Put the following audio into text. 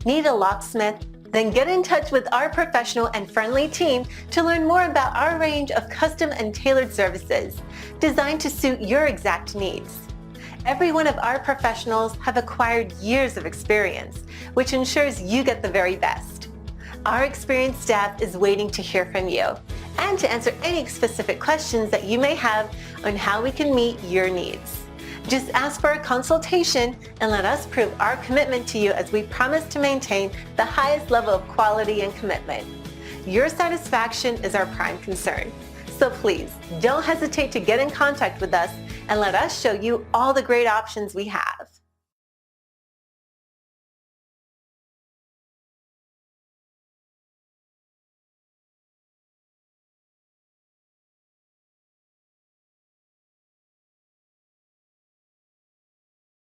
Need a locksmith? Then get in touch with our professional and friendly team to learn more about our range of custom and tailored services designed to suit your exact needs. Every one of our professionals have acquired years of experience, which ensures you get the very best. Our experienced staff is waiting to hear from you and to answer any specific questions that you may have on how we can meet your needs. Just ask for a consultation and let us prove our commitment to you as we promise to maintain the highest level of quality and commitment. Your satisfaction is our prime concern. So please, don't hesitate to get in contact with us and let us show you all the great options we have.